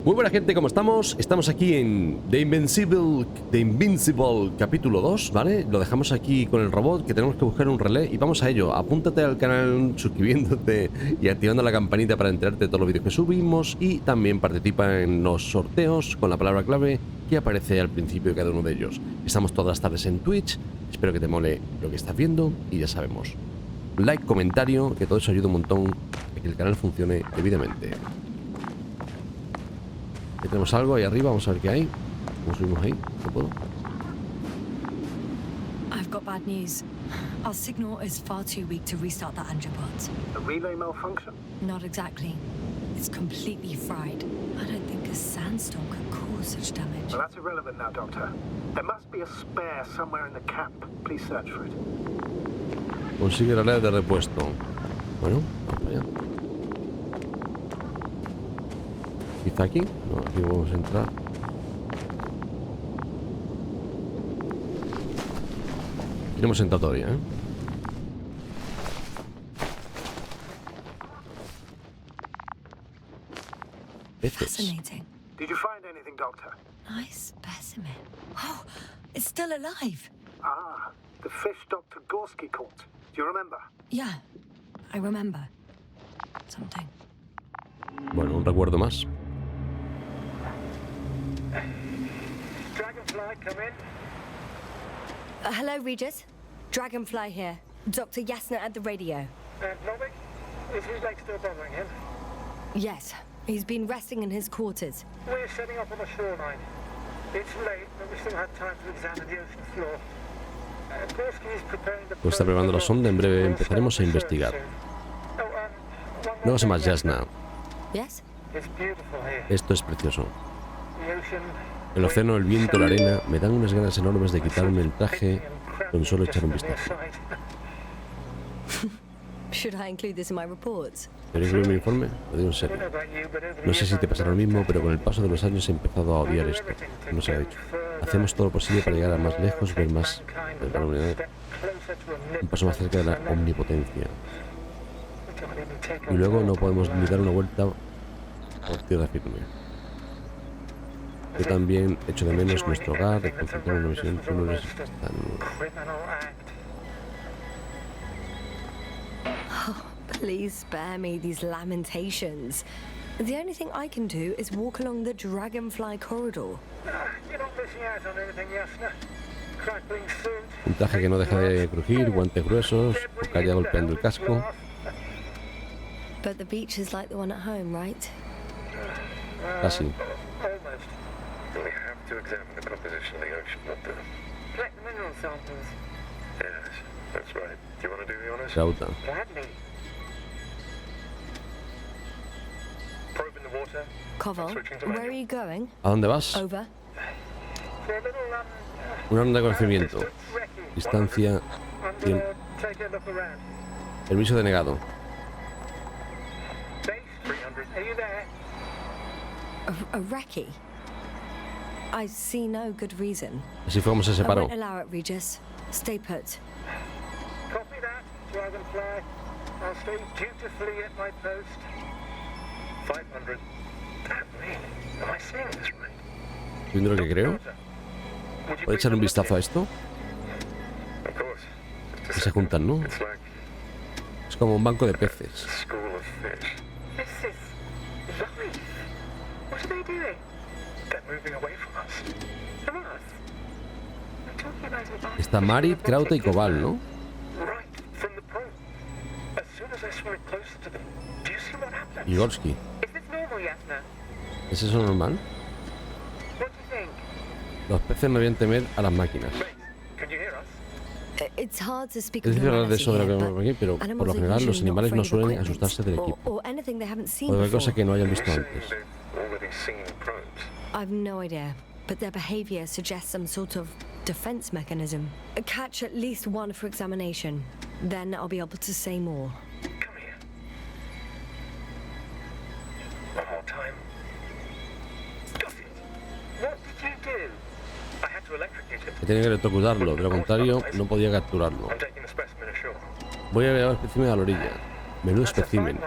Muy buena gente, ¿cómo estamos? Estamos aquí en The Invincible capítulo 2, ¿vale? Lo dejamos aquí con el robot, que tenemos que buscar un relé y vamos a ello. Apúntate al canal suscribiéndote y activando la campanita para enterarte de todos los vídeos que subimos y también participa en los sorteos con la palabra clave que aparece al principio de cada uno de ellos. Estamos todas las tardes en Twitch, espero que te mole lo que estás viendo y ya sabemos. Like, comentario, que todo eso ayuda un montón a que el canal funcione debidamente. Aquí tenemos algo ahí arriba, vamos a ver qué hay. ¿Cómo subimos ahí? ¿No puedo? I've got bad news. Our signal is far too weak to restart that Andropod. A relay malfunction? Not exactly. It's completely fried. I don't think a sandstorm could cause such damage. Well, that's irrelevant now, Doctor. There must be a spare somewhere in the camp. Please search for it. Consigue la red de repuesto. Bueno, vamos allá. ¿Quizá aquí? No, aquí vamos a entrar. Aquí no hemos entrado todavía, ¿eh? Peces. Fascinating. Did you find anything, Doctor? Nice specimen. Oh, it's still alive. Ah, the fish Dr. Gorski caught. Do you remember? Yeah, I remember. Something. Bueno, un recuerdo más. Dragonfly, come in. Hello, Regis. Dragonfly here. Dr. Yasna at the radio. Novik, is his leg still bothering him? Yes, he's been resting in his quarters. We're setting up on the shoreline. It's late, but we still have time to examine the ocean floor. Gorski is preparing the... Pues está preparando la sonda, en breve empezaremos a investigar. No sé más, Yasna. Yes? It's beautiful here. Esto es precioso. The ocean... El océano, el viento, la arena, me dan unas ganas enormes de quitarme el traje con solo echar un vistazo. Should I include this in my reports? ¿Queréis ver mi informe? Lo digo en serio. No sé si te pasará lo mismo, pero con el paso de los años he empezado a odiar esto. No se ha dicho. Hacemos todo lo posible para llegar a más lejos, ver más de la humanidad. Un paso más cerca de la omnipotencia. Y luego no podemos ni dar una vuelta por tierra firme. Yo también echo de menos nuestro hogar, de concentrar una misión que no es tan... Please spare me these lamentations. The only thing I can do is walk along the Dragonfly corridor. You're not missing out on anything, Yasna. Crackling suit. Un traje que no deja de crujir, guantes gruesos, calla golpeando el casco. But the beach is like the one at home, right? Casi. Almost. We have to examine the composition of the ocean, not the... Collect the mineral samples. Yes, that's right. Do you want to do the honors? Rauta. Gladly. Probe in the water. Koval, where are you going? ¿A dónde vas? Over. For a little, Una ronda de conocimiento. recce. Distancia. I'm Bien. gonna take a look around. Permiso denegado. Base 300. Are you there? A recce? I see no good reason. Así fue como se I separó. won't allow it, Regis. Stay put. Copy that, Dragonfly. I'll stay dutifully at my post. 500. Damn me. Am I saying this right? Viendo lo que creo. Would you ¿Puedes echar un vistazo a esto? Of course. Que se juntan, ¿no? It's like Es como un banco de peces. a school of fish. This is life. What are they doing? They're moving away from us. From us. I'm talking about an Está Marit, Krauta y Koval, ¿no? right from the probe. As soon as I swim closer to them, do you see what happens? Y Gorski. Is this normal, Yasna? ¿Es eso normal? What do you think? Los peces no deben temer a las máquinas. Base, can you hear us? It's hard to speak Es of difícil hablar de humanity eso de lo que here, vemos but aquí, pero por lo animals are general los usually not animales no afraid of suelen equipment asustarse del equipo. or anything they haven't seen O de cualquier cosa before. que no hayan visto Saying antes. they've already seen probes. I've no idea, but their behavior suggests some sort of defense mechanism. Catch at least one for examination, then I'll be able to say more. Come here. One more time. Got it. What did you do? I had to electrocute him. Tenía que electrocutarlo, de lo contrario no podía capturarlo. I'm taking the specimen ashore. Voy a llevar el espécimen a la orilla. Menudo espécimen.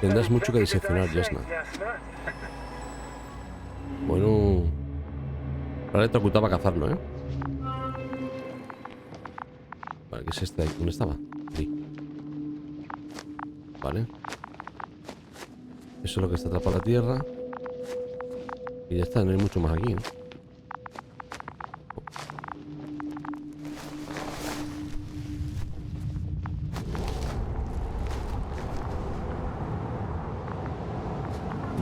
Tendrás mucho que diseccionar, Yasna. Ahora electrocutado para cazarlo, ¿eh? Vale, ¿qué es este de aquí? ¿Dónde estaba? Ahí. Vale. Eso es lo que está atrapado a la tierra. Y ya está, no hay mucho más aquí, ¿no?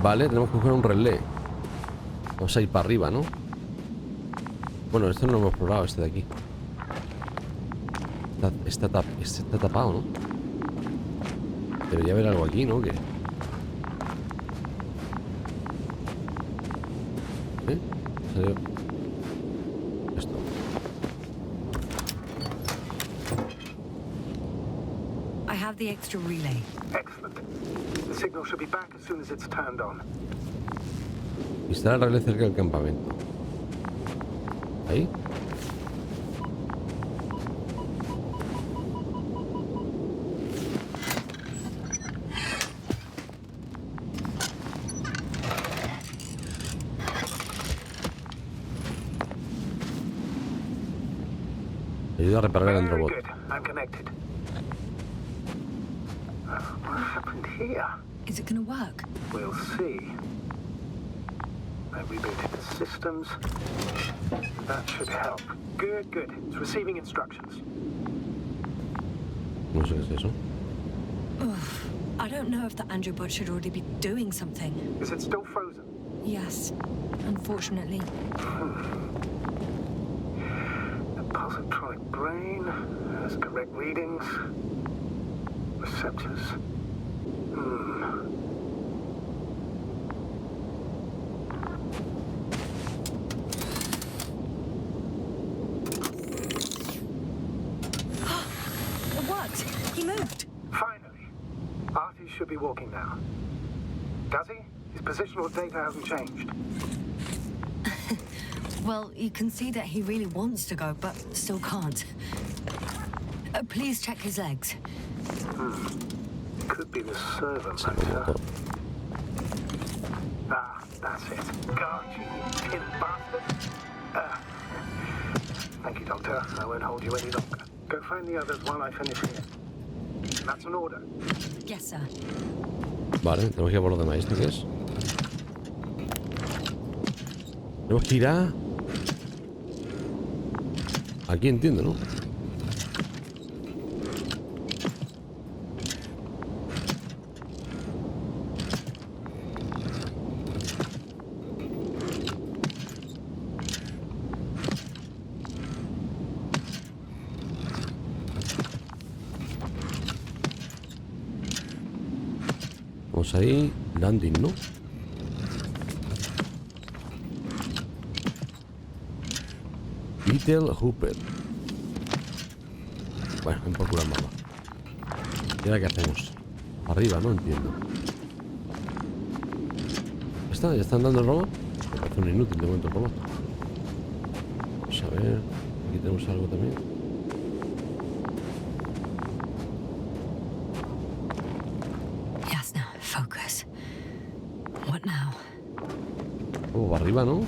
Vale, tenemos que coger un relé. Vamos a ir para arriba, ¿no? Bueno, esto no lo hemos explorado, este de aquí. Está tapado, ¿no? Debería haber algo aquí, ¿no? ¿Qué? Salió esto. I have the extra relay. Excellent. The signal should be back as soon as it's turned on. Instalar el relé cerca del campamento. Ahí. Ayuda a reparar el Very androbot. good. I'm connected. What happened here? Is it gonna work? We'll see. I rebooted the systems. That should help. Good, good. It's receiving instructions. No sé qué es eso. Ugh. I don't know if the androbot should already be doing something. Is it still frozen? Yes, unfortunately. The positronic brain has correct readings. Receptors. It worked! He moved! Finally. Artie should be walking now. Does he? His positional data hasn't changed. Well, you can see that he really wants to go, but still can't. Please check his legs. Could be the server Salvo motor. motor. Ah, that's it. God, you tin bastard. Thank you, Doctor. I won't hold you any longer. Go find the others while I finish here. That's an order. Yes, sir. Vale, tenemos que ir a por lo demás. ¿Esto qué es? Tenemos que ir a... Aquí entiendo, ¿no? Vamos ahí, landing, ¿no? Little Hooper. Bueno, ven por culo al mapa. ¿Y ahora qué hacemos? Arriba, no entiendo. ¿Ya están dando el robot? Me parece un inútil de momento el robot. Vamos a ver. Aquí tenemos algo también. Yasna, focus. What now? Oh, para arriba, ¿no?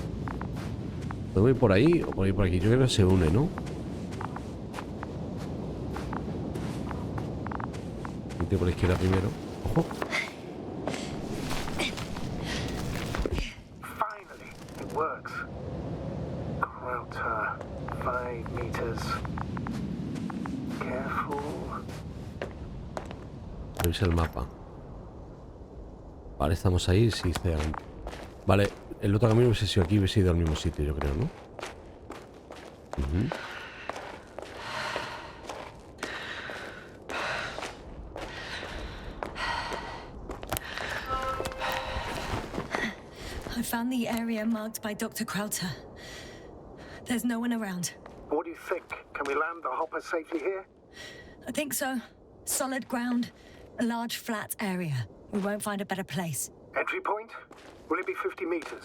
¿Podemos ir por ahí o por ahí por aquí? Yo creo que se une, ¿no? Un tío por la izquierda primero. Ojo. Finally, it works. Crowter, 5 meters. Careful. Revisa el mapa. Vale, estamos ahí. Sí, está ahí. Vale, el otro camino hubiese sido aquí, hubiese ido al mismo sitio, yo creo, ¿no? I found the area marked by Dr. Crowter. There's no one around. What do you think? Can we land the hopper safely here? I think so. Solid ground, a large flat area. We won't find a better place. Entry point? Will it be 50 meters?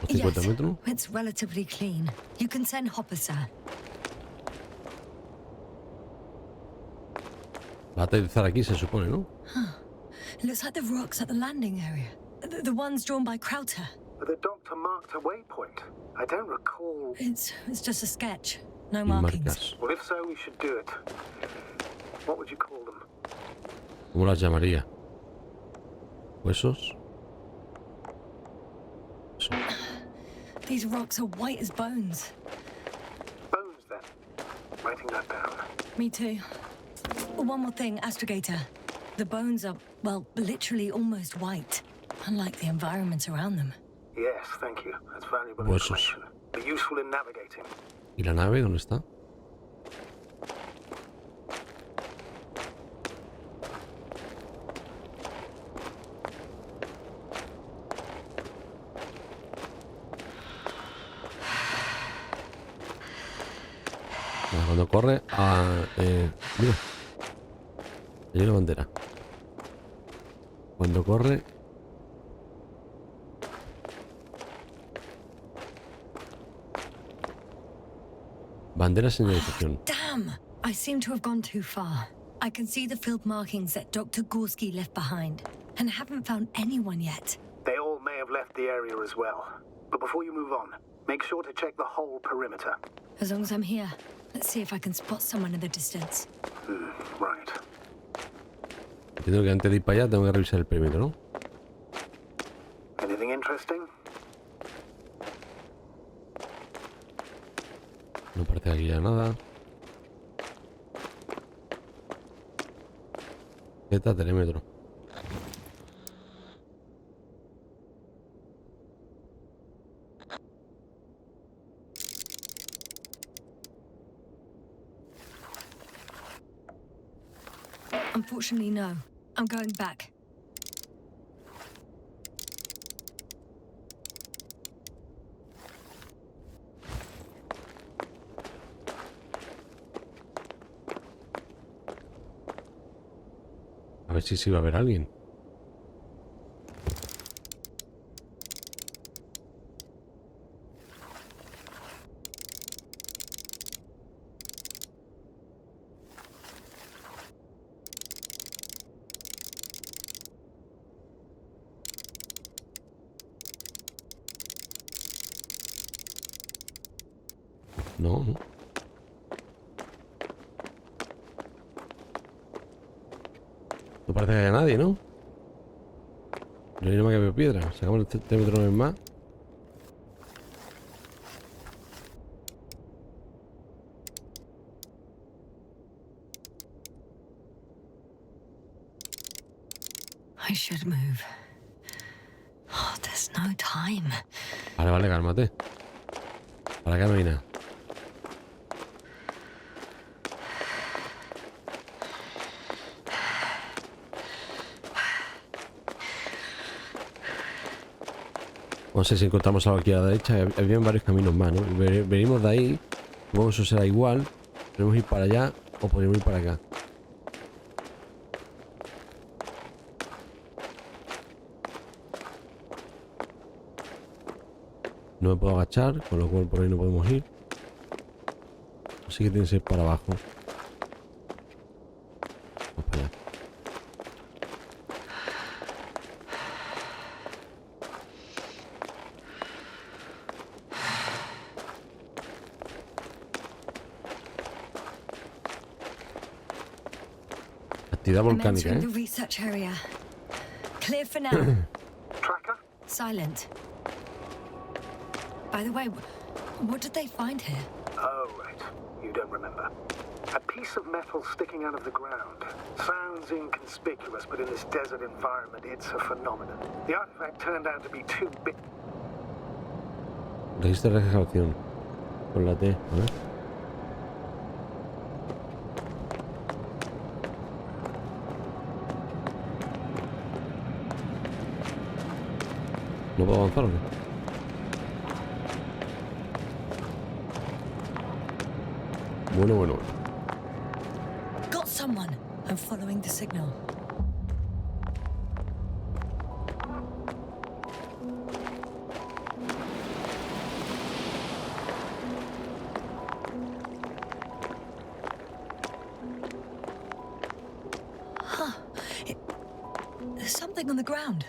50 Yes, metros. it's relatively clean. You can send Hopper, sir. Va a aterrizar aquí, se supone, ¿no? It looks like the rocks at the landing area. The ones drawn by Crowter. But the doctor marked a waypoint. I don't recall... It's just a sketch. No Sin markings. marcas. Well, if so, we should do it. What would you call them? ¿Cómo las llamaría? ¿Huesos? Eso. These rocks are white as bones. Bones, then. Writing that down. Me too. One more thing, Astrogator. The bones are, well, literally almost white, unlike the environment around them. Yes, thank you. That's valuable Huesos. information. Be useful in navigating. ¿Y la nave dónde está? Cuando corre mira, hay una bandera. Cuando corre bandera señalización. Damn! I seem to have gone too far. I can see the field markings that Dr. Gorski left behind, and haven't found anyone yet. They all may have left the area as well. But before you move on, make sure to check the whole perimeter. As long as I'm here, let's see if I can spot someone in the distance. Right. Entiendo que antes de ir para allá tengo que revisar el perímetro, ¿no? Anything interesting? No parece que aquí haya nada. Z telémetro. Unfortunately, no. I'm going back. A ver si va a haber alguien. No, no. No parece que haya nadie, ¿no? No hay nada más que veo piedra. Sacamos el termómetro una vez más. I should move. Oh, there's no time. Vale, vale, cálmate. Para acá no hay nada. No sé si encontramos algo aquí a la derecha. Habían varios caminos más, ¿no? Venimos de ahí. Supongo que eso será igual. Podemos ir para allá o podemos ir para acá. No me puedo agachar, con lo cual por ahí no podemos ir. Así que tiene que ser para abajo. Vamos para allá. Actividad I'm volcánica, entering ¿eh? the research area. Clear for now. Tracker? Silent. By the way, what did they find here? Oh, right. You don't remember. A piece of metal sticking out of the ground. Sounds inconspicuous, but in this desert environment, it's a phenomenon. The artifact turned out to be too big. Registro de excavación. Con la T, a ver. ¿No puedo avanzar o qué? Bueno. Got someone. I'm following the signal. There's something on the ground.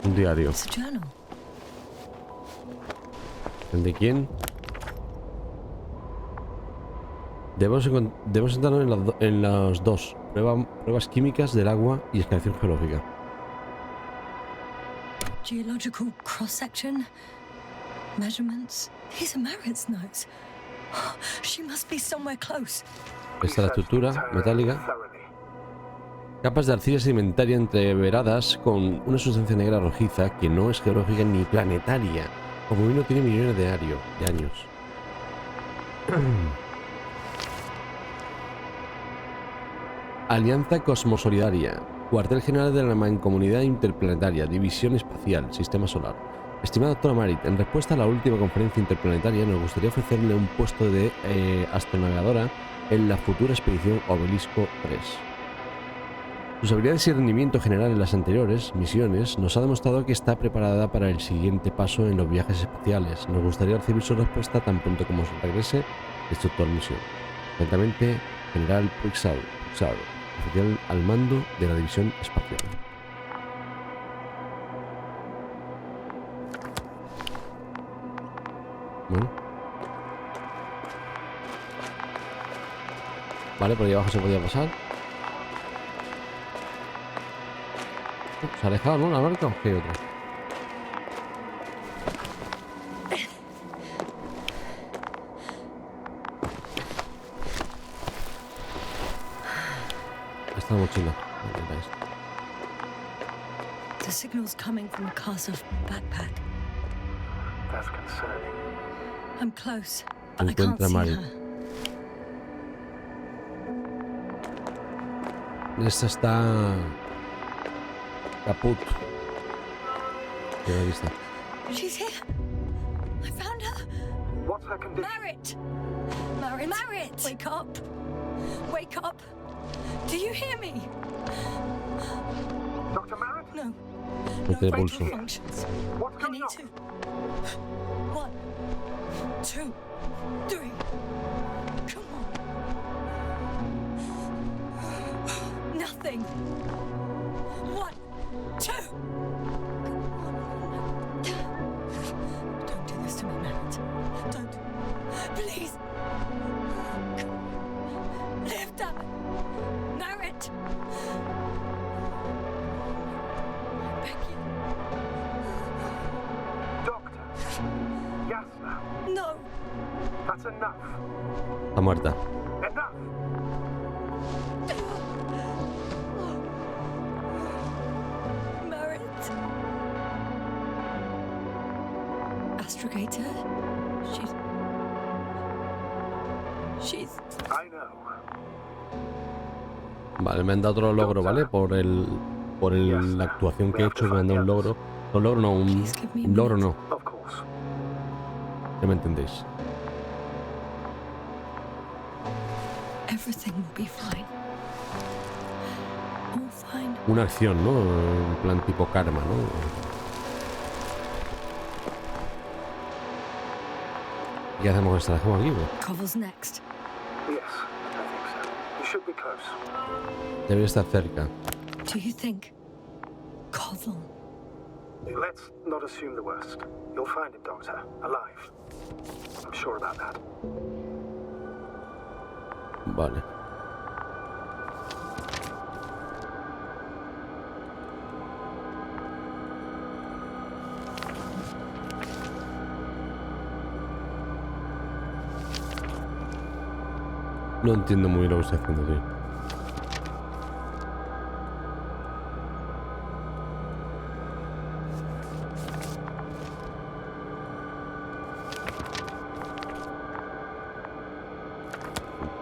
Un diario. It's a journal. ¿El de quién? Debemos centrarnos en los dos. Pruebas químicas del agua y excavación geológica. Geological cross-section. Measurements. These are Marit's notes. She must be somewhere close. Esta es la estructura metálica. Capas de arcilla sedimentaria entreveradas con una sustancia negra rojiza que no es geológica ni planetaria. Como vino tiene millones de años. Alianza Cosmosolidaria. Cuartel General de la Mancomunidad Interplanetaria. División Espacial. Sistema Solar. Estimada doctora Marit, en respuesta a la última conferencia interplanetaria nos gustaría ofrecerle un puesto de astronavegadora en la futura expedición Obelisco 3. Sus habilidades y rendimiento general en las anteriores misiones nos ha demostrado que está preparada para el siguiente paso en los viajes espaciales. Nos gustaría recibir su respuesta tan pronto como se regrese de su actual misión. Atentamente, General Puixal, oficial al mando de la División Espacial. Bueno. Vale, por ahí abajo se podía pasar. Se ha alejado, ¿no? La barca, ¿o qué otra? Esta mochila. The signal's coming from a castle backpack. That's concerning. I'm close, but I can't Encuentra a see Mari. her. Esta está... caput. Ahí está. She's here. I found her. What's her condition? Marit! Marit! Wake up! Wake up! Do you hear me? Dr. Marit? No. No tiene vital pulso. functions. What's I going need on? to. 1, 2, 3. Come on. Nothing. 1, 2. Don't do this to me, Marit. Don't. Please. Lift up. Marit. I beg you. Doctor. Yasna. No. That's enough. Está muerta. Enough. Marit. Astrogator. She's. I know. Vale, me han dado otro logro, ¿vale? Por la actuación que he hecho me han dado un logro. Un logro no, un logro no. Of course. Ya me entendéis. Everything will be fine. All fine. Una acción, ¿no? En plan tipo karma, ¿no? ¿Qué hacemos con esta? ¿La dejamos aquí, bro? Covel's next. Yes, I think so. You should be close. Debería estar cerca. Do you think Covel? Let's not assume the worst. You'll find him, Doctor, alive. I'm sure about that. Vale. No entiendo muy bien lo que estoy haciendo, tío.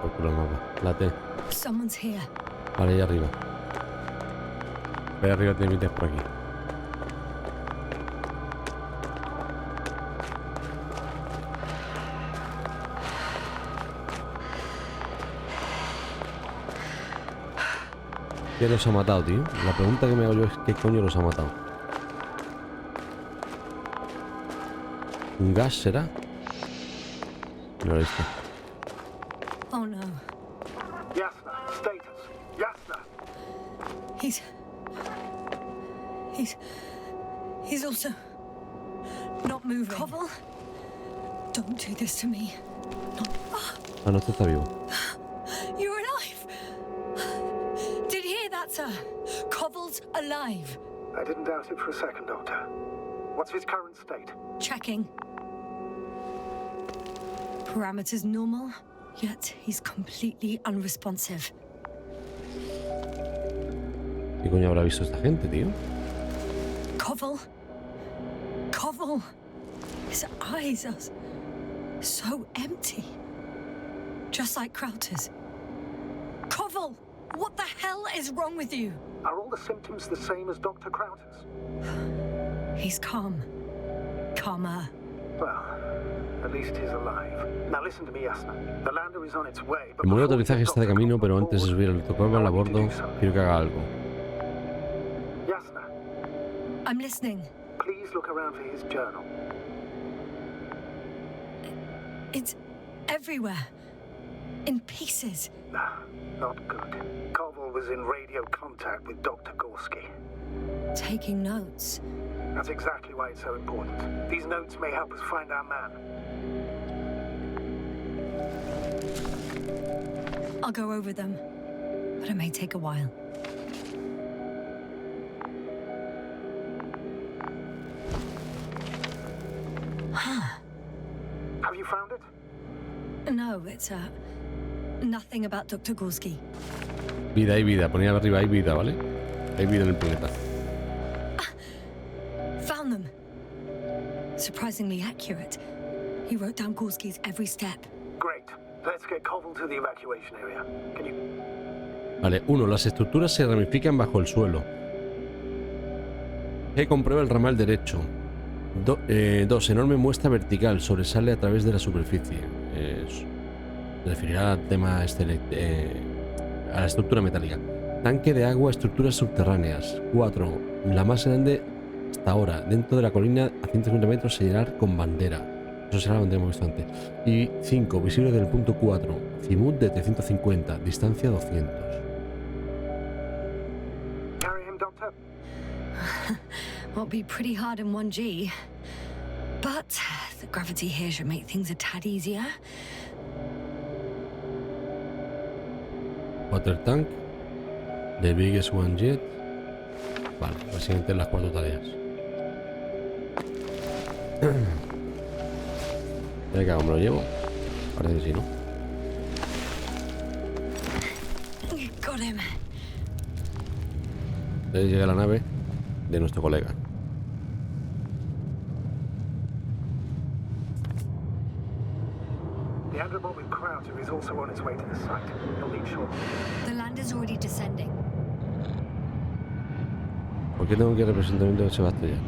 Por culo el mapa. La T. Someone's here. Vale, ahí arriba. Ahí arriba te metes por aquí. ¿Qué los ha matado, tío? La pregunta que me hago yo es ¿qué coño los ha matado? ¿Un gas será? No lo he visto. Oh no. Yasna, status. Yasna. He's also not moving. Koval, don't do this to me. Ah, no, este está vivo. You're alive. Did you hear that, sir? Koval's alive. I didn't doubt it for a second, Doctor. What's his current state? Checking. Parameters normal, yet he's completely unresponsive. ¿Qué coño habrá visto esta gente, tío? Koval. His eyes are so empty. Just like Krauter's. Koval, what the hell is wrong with you? Are all the symptoms the same as Dr. Krauter's? He's calm. Calmer. Well, at least he's alive. Now listen to me, Yasna. The lander is on its way, but El modelo de before we aterrizaje está de get camino, Dr. pero on antes de board, subir el tocórbal a I want you to bordo, do something. quiero que haga algo. Yasna, I'm listening. please look around for his journal. It's everywhere. In pieces. No, not good. Koval was in radio contact with Dr. Gorski. Taking notes. That's exactly why it's so important. These notes may help us find our man. I'll go over them, but it may take a while. Have you found it? No, it's nothing about Dr. Gorski. Vida, hay vida. Ponía arriba, hay vida, ¿vale? Hay vida en el planeta. Found them. Surprisingly accurate. He wrote down Gorski's every step. Great. Let's get Koval to the evacuation area. Can you... Vale, 1. Las estructuras se ramifican bajo el suelo. G. Comprueba el ramal derecho. 2. Enorme muestra vertical. Sobresale a través de la superficie. Se referirá al tema a la estructura metálica. Tanque de agua, estructuras subterráneas. 4. La más grande hasta ahora. Dentro de la colina a 150 metros se llenará con bandera. Eso será la bandera que hemos visto antes. Y 5. Visible del punto 4. Cimut de 350. Distancia 200. Carry him, Doctor? Won't be pretty hard in 1G. But the gravity here should make things a tad easier. Water tank. The biggest one yet. Vale, básicamente las 4 tareas. Venga, ¿cómo me lo llevo? Parece que sí, ¿no? Got him. Entonces llega la nave de nuestro colega. The underboard with Krauter is also on its way to the site. You'll need short. The lander's already descending. ¿Por qué tengo que representar un se va a estrellar?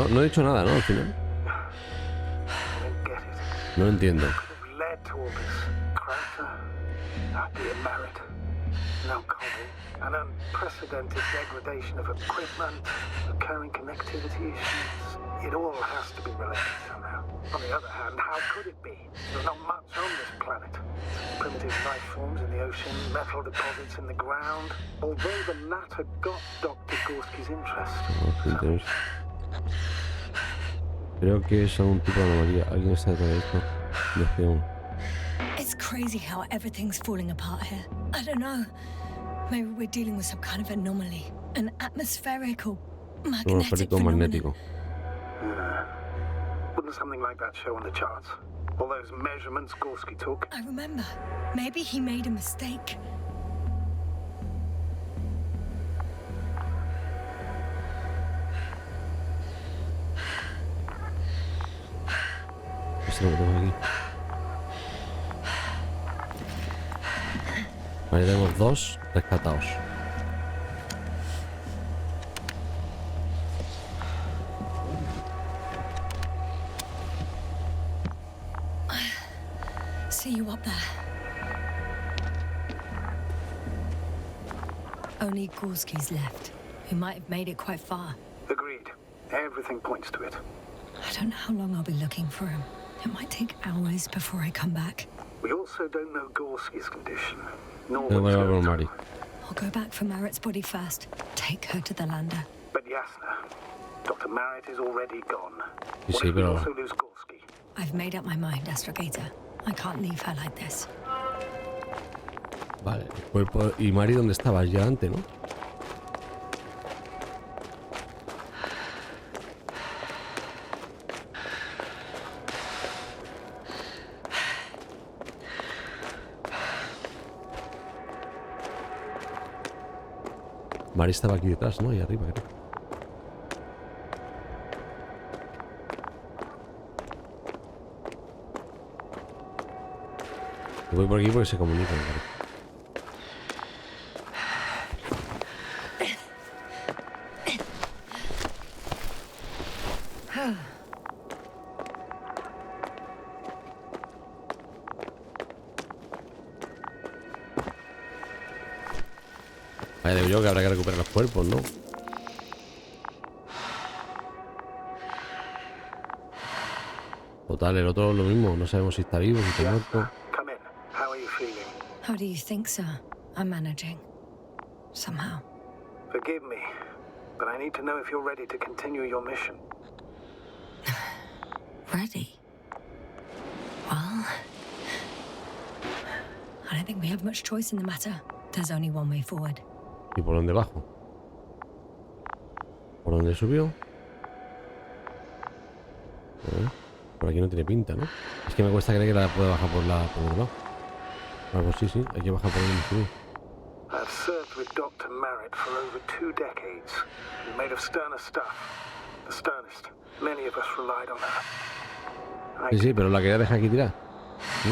No he dicho nada, ¿no? Al final. I don't get it. No lo entiendo. Could have led to all this. Krauter, being married. Now Koval. An unprecedented degradation of equipment, recurring connectivity issues. It all has to be related somehow. On the other hand, how could it be? There's not much on this planet. Primitive life forms in the ocean, metal deposits in the ground. Although the latter got Dr. Gorski's interest. Entonces, creo que es algún tipo de anomalía. Alguien está detrás de esto. Investigación. It's crazy how everything's falling apart here. I don't know. Maybe we're dealing with some kind of anomaly. An atmospheric or magnetic Atmosférico phenomenon. magnético. Wouldn't something like that show on the charts? All those measurements Gorski took? I remember. Maybe he made a mistake. Esto es lo que tengo aquí. Vale, tenemos 2 rescatados. see you up there. Only Gorski's left. He might have made it quite far. Agreed. Everything points to it. I don't know how long I'll be looking for him. It might take hours before I come back. We also don't know Gorski's condition, nor No, what's bueno, going Mari. on. I'll go back for Merritt's body first. Take her to the lander. But Yasna, Dr. Merritt is already gone. Sí, What sí, if we pero- also lose Gorski? I've made up my mind, Astrogator. I can't leave her like this. Vale, el cuerpo... ¿Y Mari dónde estabas ya antes, no? Mari estaba aquí detrás, ¿no? Ahí arriba, creo. Yo voy por aquí porque se comunican, Mari. Vaya, digo yo que habrá que recuperar los cuerpos, ¿no? Total, el otro lo mismo. No sabemos si está vivo, si está muerto. Come in. How are you feeling? How do you think, sir? I'm managing. Somehow. Forgive me, but I need to know if you're ready to continue your mission. Ready? Well, I don't think we have much choice in the matter. There's only one way forward. ¿Y por dónde bajo? ¿Por dónde subió? Por aquí no tiene pinta, ¿no? Es que me cuesta creer que la pueda bajar por el lado. Ah, pues sí, hay que bajar por donde subí. I've served with Dr. Merritt for over 2 decades. Made of sterner stuff. The sternest. Many of us relied on her. Sí, pero la quería dejar aquí tirar. ¿Sí?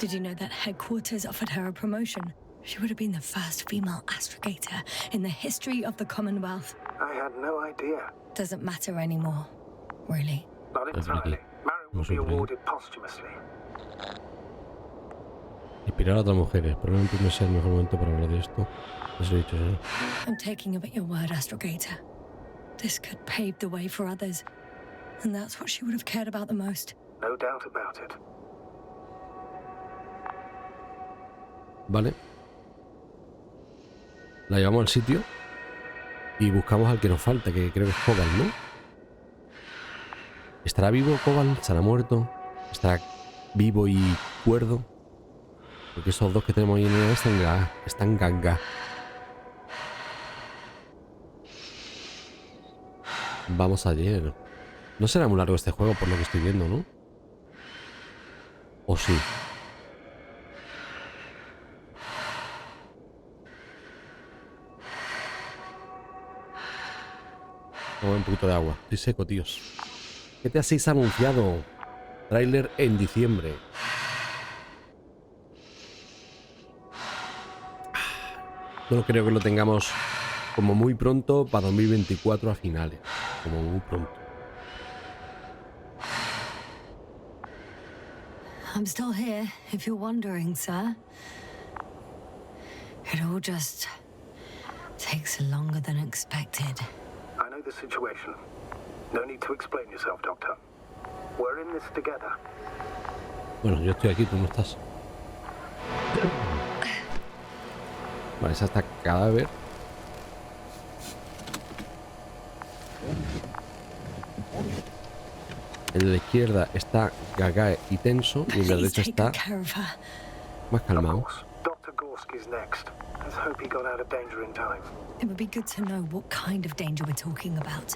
Did you know that headquarters offered her a promotion? She would have been the first female astrogator in the history of the Commonwealth. I had no idea. Doesn't matter anymore, really. Not entirely. Merritt will be awarded posthumously. Inspirar a otras mujeres. Probablemente no sea el mejor momento para hablar de esto. Eso he dicho, ¿no? I'm taking you at your word, Astrogator. This could pave the way for others. And that's what she would have cared about the most. No doubt about it. Vale. La llevamos al sitio y buscamos al que nos falta, que creo que es Cobalt, ¿no? ¿Estará vivo Cobalt? ¿Estará muerto? ¿Estará vivo y cuerdo? Porque esos dos que tenemos ahí en el están ganga. Vamos ayer. No será muy largo este juego por lo que estoy viendo, ¿no? ¿O sí? Toma un poquito de agua. Estoy seco, tíos. GTA 6 anunciado. Tráiler en diciembre. No creo que lo tengamos como muy pronto para 2024 a finales. Como muy pronto. I'm still here, if you're wondering, sir. It all just takes longer than expected. I know the situation. No need to explain yourself, Doctor. We're in this together. Bueno, yo estoy aquí, tú no estás. Vale, esa está cadáver. El de la izquierda está gaga y tenso y el de la derecha está más calmado. Of course, Dr. Gorski's next. Let's hope he got out of danger in time. It would be good to know what kind of danger we're talking about.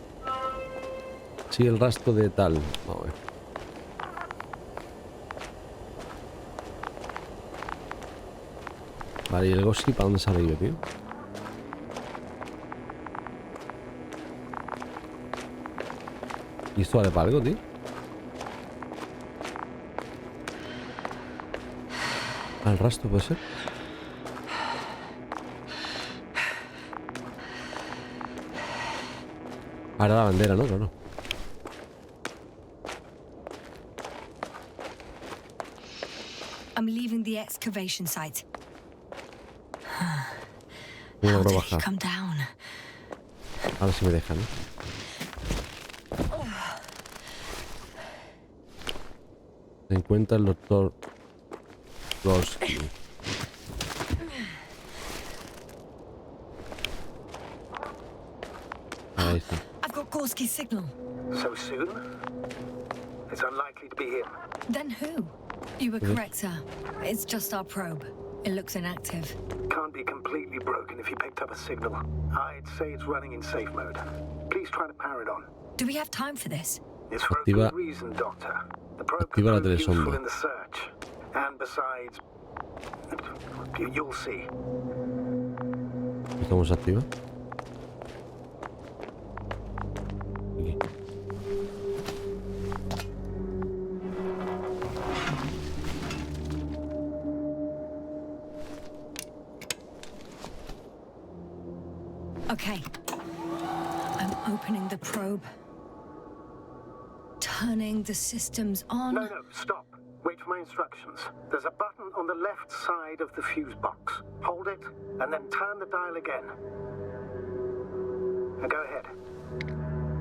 Sí, el rastro de tal. Vamos a ver. Vale, ¿y el Gorski para dónde se ha ido, tío? ¿Y esto vale para algo, tío? ¿Al rastro puede ser? Ahora la bandera, ¿no? Claro. I'm leaving the excavation site. No How logro did he bajar. come down? Ahora sí me dejan, ¿no? Se encuentra el doctor Gorski. Ahí está. I've got Gorski's signal. So soon? It's unlikely to be him. Then who? You were correct, sir. It's just our probe. It looks inactive. Can't be completely broken if you picked up a signal. I'd say it's running in safe mode. Please try to power it on. Do we have time for this? It's for Activa- a good reason, Doctor. The probe activa la could prove useful telesonda. in the search. And besides, you'll see. ¿Cómo se activa? Aquí. Okay. I'm opening the probe. Turning the systems on. No, stop. Wait for my instructions. There's a button on the left side of the fuse box. Hold it, and then turn the dial again. Now go ahead.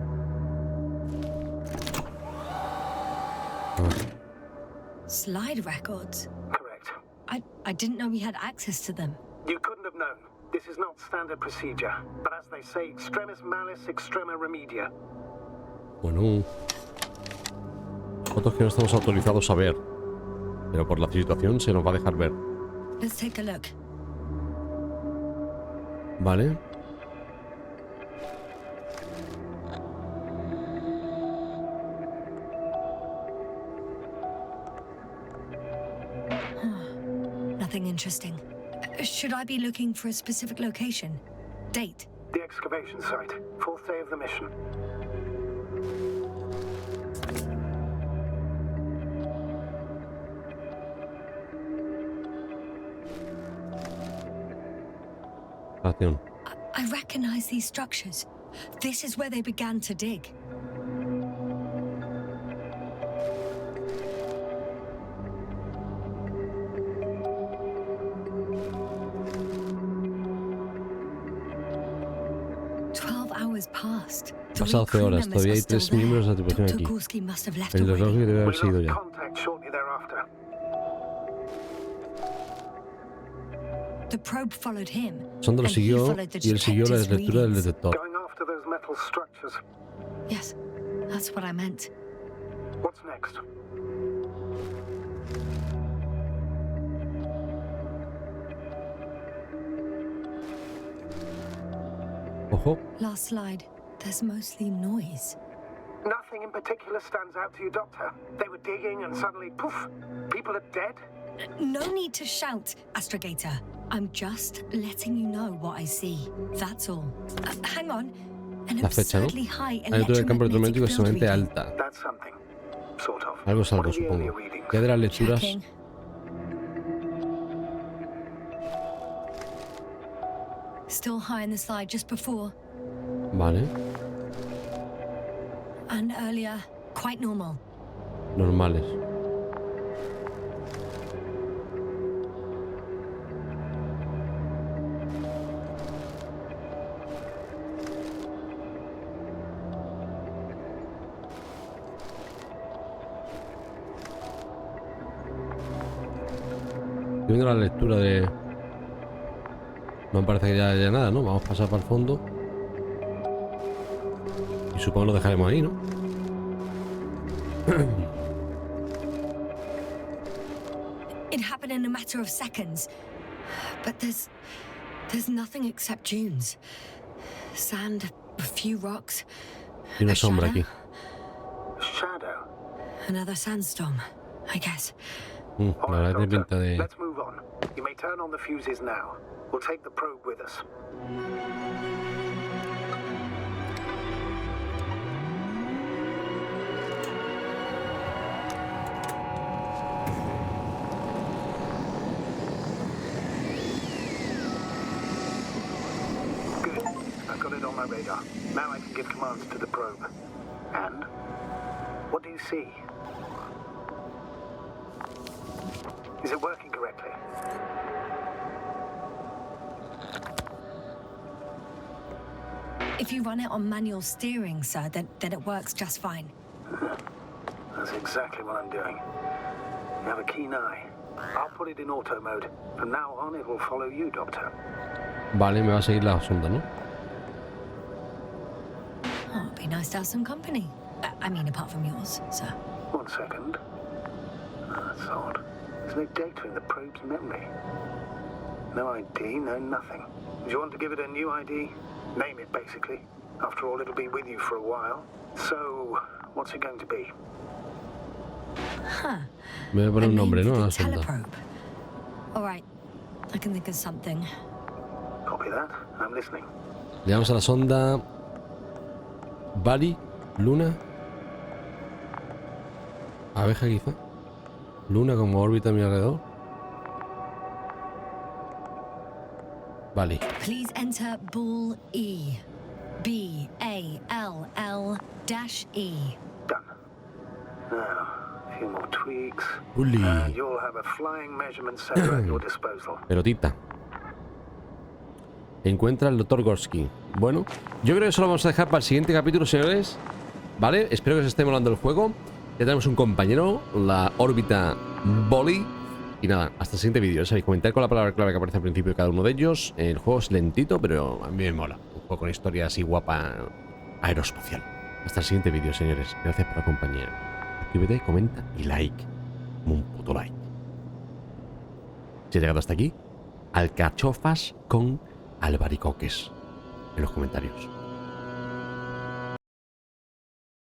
Slide records. Correct. I didn't know we had access to them. You couldn't have known. This is not standard procedure. But as they say, extremis malice, extrema remedia. Bueno. Fotos que no estamos autorizados a ver. Pero por la situación se nos va a dejar ver. Let's take a look. Vale. Nothing interesting. Should I be looking for a specific location? Date? The excavation site. 4th day of the mission. Acción. I recognize these structures. This is where they began to dig. Pasado 12 horas, todavía hay 3 miembros de la tripulación aquí. El de Rocky debe haberse ido ya. Contact shortly thereafter. The probe followed him, Sonda lo and he siguió followed the y él siguió la detector's lectura del readings. detector. Going after those metal structures. Yes, that's what I meant. What's next? Ojo. Last slide. There's mostly noise. Nothing in particular stands out to you, Doctor. They were digging and suddenly, poof, people are dead? No need to shout, Astrogator. I'm just letting you know what I see. That's all. Hang on. An La fecha, ¿no? absurdly high La altura del campo electromagnetic electromagnético es field sumamente reading. alta. That's something. Sort of. Algo es algo, What are the earlier supongo. readings? ¿Qué de las lecturas? Checking. Still high in the slide just before. Vale. And earlier, quite normal. Normales. Estoy viendo la lectura de... No me parece que ya haya nada, ¿no? Vamos a pasar para el fondo. Y supongo que lo dejaremos ahí, ¿no? It happened in a matter of seconds. But there's nothing except dunes. Sand, a few rocks. Y una a sombra shadow. aquí. Shadow. Another sandstorm, I guess. La All verdad right, tiene pinta Doctor. de... Let's move on. You may turn on the fuses now. We'll take the probe with us. Good. I've got it on my radar. Now I can give commands to the probe. And? What do you see? Is it working correctly? If you run it on manual steering, sir, then it works just fine. That's exactly what I'm doing. You have a keen eye. I'll put it in auto mode. From now on, it will follow you, Doctor. Vale, me va a seguir la sonda, ¿no? Oh, it'd be nice to have some company. I mean, apart from yours, sir. 1 second. That's odd. There's no data in the probe's memory. No ID, no nothing. Do you want to give it a new ID? Name it, basically. After all, it'll be with you for a while. So, what's it going to be? Huh. Me voy a poner un nombre, ¿no? A la A sonda. teleprobe. All right. I can think of something. Copy that. I'm listening. Le damos a la sonda. Bali, Luna. Abeja, quizá. Luna como órbita a mi alrededor. Vale. Please enter Ball E. BALL-E. Done. Now, a few more tweaks. Uli. And you'll have a flying measurement center at your disposal. Pelotita. Encuentra al Dr. Gorsky. Bueno, yo creo que eso lo vamos a dejar para el siguiente capítulo, señores. Vale, espero que os esté molando el juego. Ya tenemos un compañero, la órbita Boli. Y nada, hasta el siguiente vídeo. Ya sabéis, comentar con la palabra clave que aparece al principio de cada uno de ellos. El juego es lentito, pero a mí me mola. Un juego con historia así guapa, aeroespacial. Hasta el siguiente vídeo, señores. Gracias por la compañía. Suscríbete, comenta y like. Un puto like. Si has llegado hasta aquí, alcachofas con albaricoques en los comentarios.